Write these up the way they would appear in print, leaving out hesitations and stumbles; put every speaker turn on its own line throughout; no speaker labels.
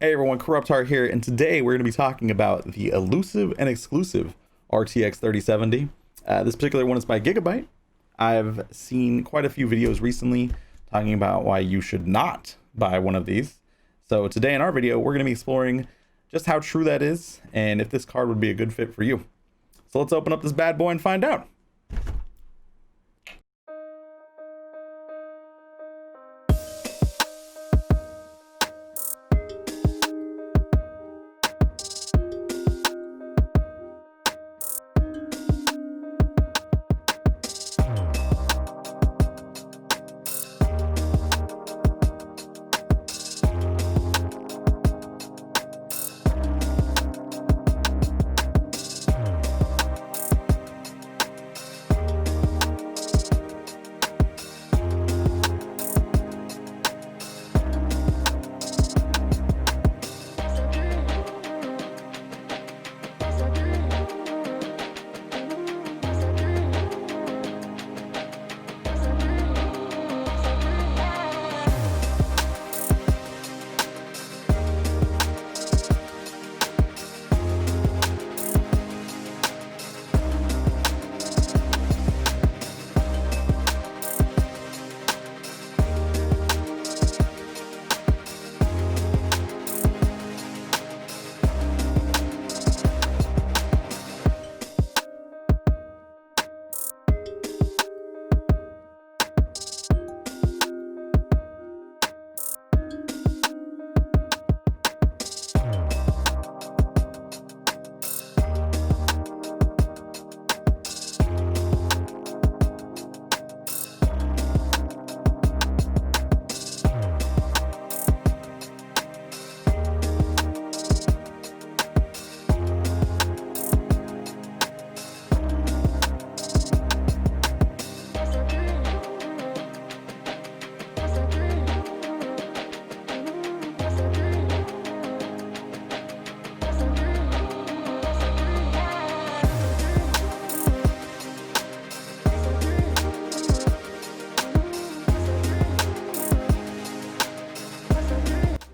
Hey everyone, Corrupt Heart here, and today we're going to be talking about the elusive and exclusive RTX 3070. This particular one is by Gigabyte. I've seen quite a few videos recently talking about why you should not buy one of these. So today in our video, we're going to be exploring just how true that is and if this card would be a good fit for you. So let's open up this bad boy and find out.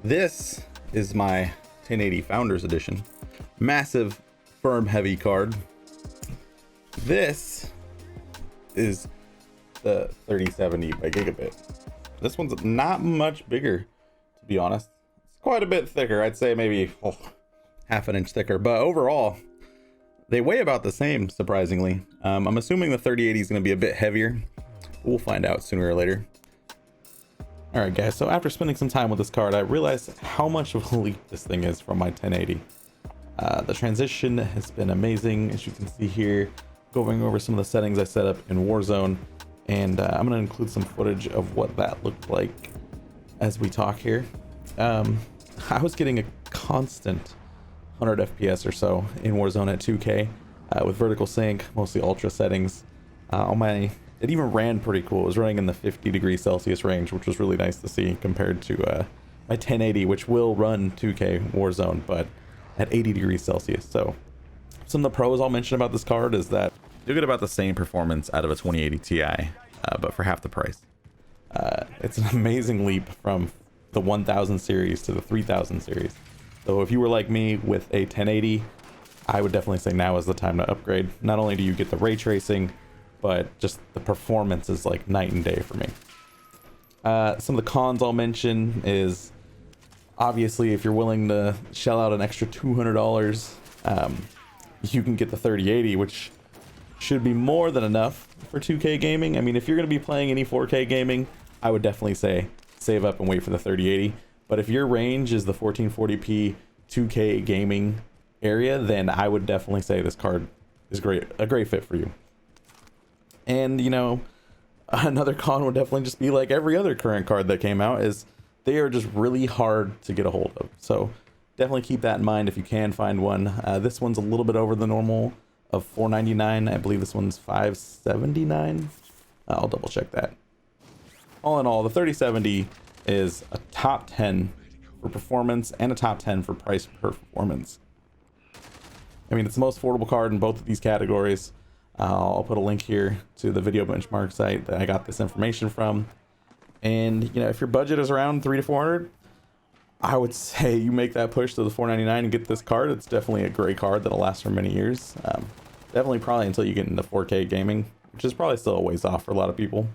This is my 1080 Founders Edition. Massive, firm, heavy card. This is the 3070 by Gigabit. This one's not much bigger, to be honest. It's quite a bit thicker. I'd say maybe half an inch thicker, but overall, they weigh about the same, surprisingly. I'm assuming the 3080 is going to be a bit heavier. We'll find out sooner or later. Alright guys, so after spending some time with this card, I realized how much of a leap this thing is from my 1080. The transition has been amazing, as you can see here, going over some of the settings I set up in Warzone, and I'm going to include some footage of what that looked like as we talk here. I was getting a constant 100 FPS or so in Warzone at 2K with vertical sync, mostly ultra settings. It even ran pretty cool. It was running in the 50 degrees Celsius range, which was really nice to see compared to my 1080, which will run 2K Warzone, but at 80 degrees Celsius. So some of the pros I'll mention about this card is that you'll get about the same performance out of a 2080 Ti, but for half the price. It's an amazing leap from the 1000 series to the 3000 series. So if you were like me with a 1080, I would definitely say now is the time to upgrade. Not only do you get the ray tracing, but just the performance is like night and day for me. Some of the cons I'll mention is obviously if you're willing to shell out an extra $200, you can get the 3080, which should be more than enough for 2K gaming. I mean, if you're going to be playing any 4K gaming, I would definitely say save up and wait for the 3080. But if your range is the 1440p 2K gaming area, then I would definitely say this card is a great fit for you. And, you know, another con would definitely just be like every other current card that came out is they are just really hard to get a hold of. So definitely keep that in mind if you can find one. This one's a little bit over the normal of $499. I believe this one's $579. I'll double check that. All in all, the 3070 is a top 10 for performance and a top 10 for price per performance. I mean, it's the most affordable card in both of these categories. I'll put a link here to the video benchmark site that I got this information from. And, you know, if your budget is around $300 to $400, I would say you make that push to the $499 and get this card. It's definitely a great card that'll last for many years. Definitely probably until you get into 4K gaming, which is probably still a ways off for a lot of people.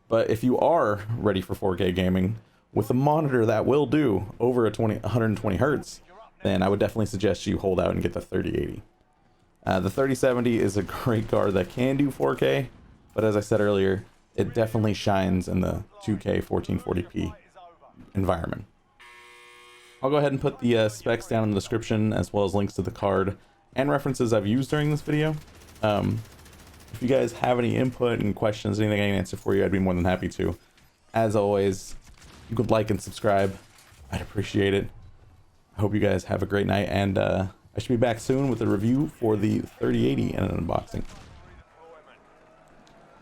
But if you are ready for 4K gaming with a monitor that will do over 120 hertz, then I would definitely suggest you hold out and get the 3080. The 3070 is a great card that can do 4K, but as I said earlier, it definitely shines in the 2K 1440p environment. I'll go ahead and put the specs down in the description, as well as links to the card and references I've used during this video. If you guys have any input and questions, anything I can answer for you, I'd be more than happy to. As always, you could like and subscribe. I'd appreciate it. I hope you guys have a great night, and I should be back soon with a review for the 3080 and an unboxing.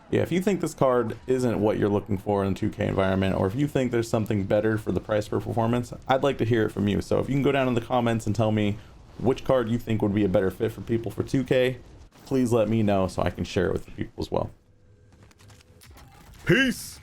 Yeah, if you think this card isn't what you're looking for in a 2K environment, or if you think there's something better for the price per performance, I'd like to hear it from you. So if you can go down in the comments and tell me which card you think would be a better fit for people for 2K, please let me know so I can share it with the people as well. Peace!